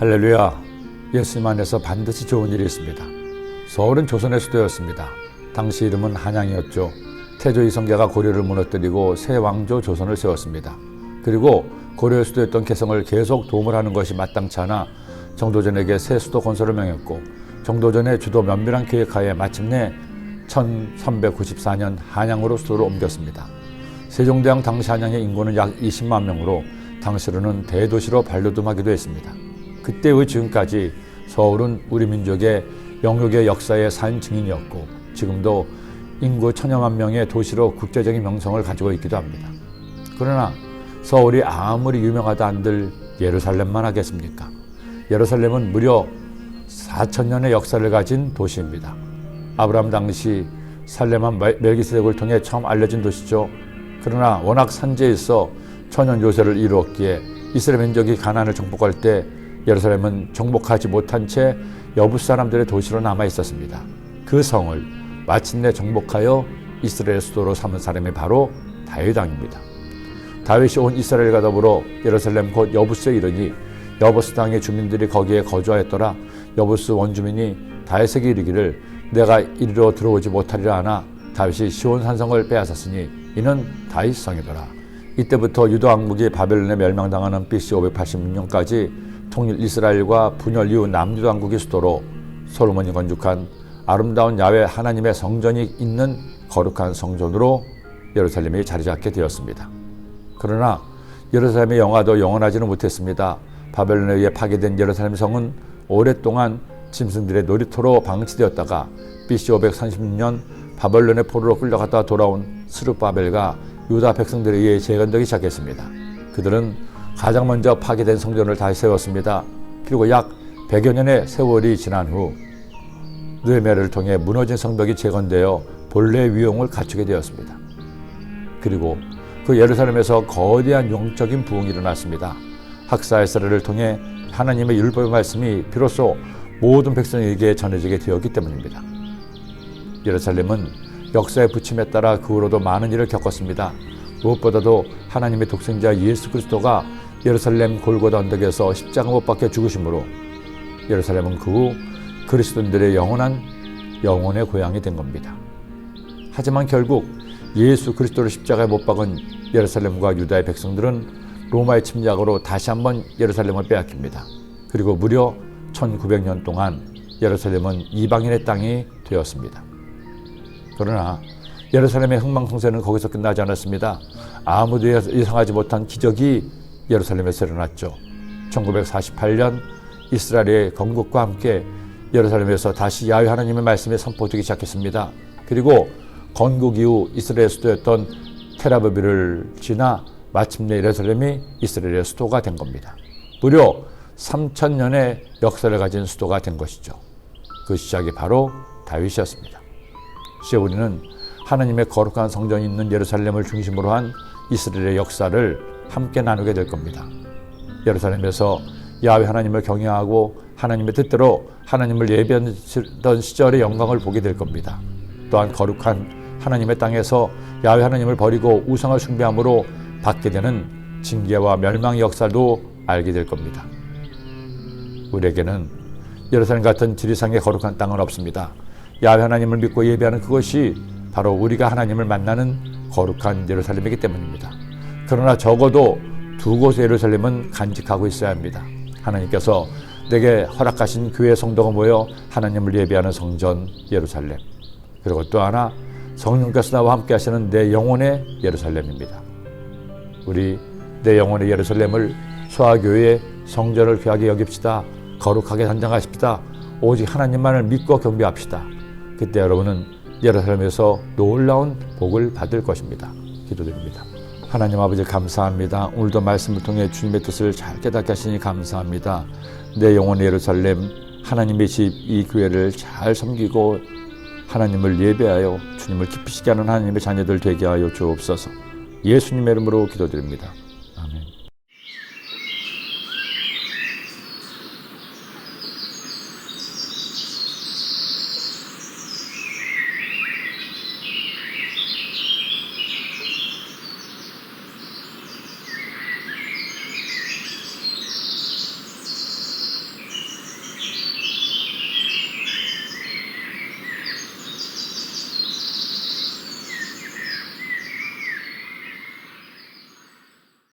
할렐루야. 예수님 안에서 반드시 좋은 일이 있습니다. 서울은 조선의 수도였습니다. 당시 이름은 한양이었죠. 태조 이성계가 고려를 무너뜨리고 새 왕조 조선을 세웠습니다. 그리고 고려의 수도였던 개성을 계속 도움을 하는 것이 마땅치 않아 정도전에게 새 수도 건설을 명했고, 정도전의 주도 면밀한 계획하에 마침내 1394년 한양으로 수도를 옮겼습니다. 세종대왕 당시 한양의 인구는 약 20만 명으로 당시로는 대도시로 발돋움하기도 했습니다. 그때의 지금까지 서울은 우리 민족의 영육의 역사의 산 증인이었고, 지금도 인구 1000여만 명의 도시로 국제적인 명성을 가지고 있기도 합니다. 그러나 서울이 아무리 유명하다 한들 예루살렘만 하겠습니까? 예루살렘은 무려 4000년의 역사를 가진 도시입니다. 아브라함 당시 살렘한 멜기세덱을 통해 처음 알려진 도시죠. 그러나 워낙 산지에 있어 천연 요새를 이루었기에 이스라엘 민족이 가나안을 정복할 때 예루살렘은 정복하지 못한 채 여부 사람들의 도시로 남아 있었습니다. 그 성을 마침내 정복하여 이스라엘 수도로 삼은 사람이 바로 다윗 왕입니다. 다윗이 온 이스라엘과 더불어 예루살렘 곧 여부스에 이르니 여부스 땅의 주민들이 거기에 거주하였더라. 여부스 원주민이 다윗에게 이르기를 내가 이리로 들어오지 못하리라 하나 다윗이 시온 산성을 빼앗았으니 이는 다윗 성이더라. 이때부터 유다 왕국이 바벨론에 멸망당하는 BC 586년까지 통일 이스라엘과 분열 이후 남유다 왕국의 수도로 솔로몬이 건축한 아름다운 야훼 하나님의 성전이 있는 거룩한 성전으로 예루살렘이 자리 잡게 되었습니다. 그러나 예루살렘의 영화도 영원하지는 못했습니다. 바벨론에 의해 파괴된 예루살렘 성은 오랫동안 짐승들의 놀이터로 방치되었다가 BC 536년 바벨론의 포로로 끌려갔다 돌아온 스룹바벨과 유다 백성들에 의해 재건되기 시작했습니다. 그들은 가장 먼저 파괴된 성전을 다시 세웠습니다. 그리고 약 100여 년의 세월이 지난 후 느헤미야를 통해 무너진 성벽이 재건되어 본래의 위용을 갖추게 되었습니다. 그리고 그 예루살렘에서 거대한 영적인 부흥이 일어났습니다. 학사 에스라를 통해 하나님의 율법의 말씀이 비로소 모든 백성에게 전해지게 되었기 때문입니다. 예루살렘은 역사의 부침에 따라 그 후로도 많은 일을 겪었습니다. 무엇보다도 하나님의 독생자 예수 그리스도가 예루살렘 골고다 언덕에서 십자가 못 박혀 죽으심으로 예루살렘은 그 후 그리스도인들의 영혼의 고향이 된 겁니다. 하지만 결국 예수 그리스도를 십자가에 못 박은 예루살렘과 유다의 백성들은 로마의 침략으로 다시 한번 예루살렘을 빼앗깁니다. 그리고 무려 1900년 동안 예루살렘은 이방인의 땅이 되었습니다. 그러나 예루살렘의 흥망성쇠는 거기서 끝나지 않았습니다. 아무도 예상하지 못한 기적이 예루살렘에서 일어났죠. 1948년 이스라엘의 건국과 함께 예루살렘에서 다시 야훼 하나님의 말씀이 선포되기 시작했습니다. 그리고 건국 이후 이스라엘 수도였던 텔아비브를 지나 마침내 예루살렘이 이스라엘의 수도가 된 겁니다. 무려 3000년의 역사를 가진 수도가 된 것이죠. 그 시작이 바로 다윗이었습니다. 이제 우리는 하나님의 거룩한 성전이 있는 예루살렘을 중심으로 한 이스라엘의 역사를 함께 나누게 될 겁니다. 예루살렘에서 야훼 하나님을 경외하고 하나님의 뜻대로 하나님을 예배하던 시절의 영광을 보게 될 겁니다. 또한 거룩한 하나님의 땅에서 야훼 하나님을 버리고 우상을 숭배함으로 받게 되는 징계와 멸망의 역사도 알게 될 겁니다. 우리에게는 예루살렘 같은 지리상의 거룩한 땅은 없습니다. 야훼 하나님을 믿고 예배하는 그것이 바로 우리가 하나님을 만나는 거룩한 예루살렘이기 때문입니다. 그러나 적어도 두 곳의 예루살렘은 간직하고 있어야 합니다. 하나님께서 내게 허락하신 교회 성도가 모여 하나님을 예배하는 성전 예루살렘, 그리고 또 하나 성령께서 나와 함께 하시는 내 영혼의 예루살렘입니다. 우리 내 영혼의 예루살렘을 소아교회의 성전을 귀하게 여깁시다. 거룩하게 단장하십시다. 오직 하나님만을 믿고 경배합시다. 그때 여러분은 예루살렘에서 놀라운 복을 받을 것입니다. 기도드립니다. 하나님 아버지 감사합니다. 오늘도 말씀을 통해 주님의 뜻을 잘 깨닫게 하시니 감사합니다. 내 영혼의 예루살렘, 하나님의 집, 이 교회를 잘 섬기고 하나님을 예배하여 주님을 기쁘시게 하는 하나님의 자녀들 되게 하여 주옵소서. 예수님의 이름으로 기도드립니다.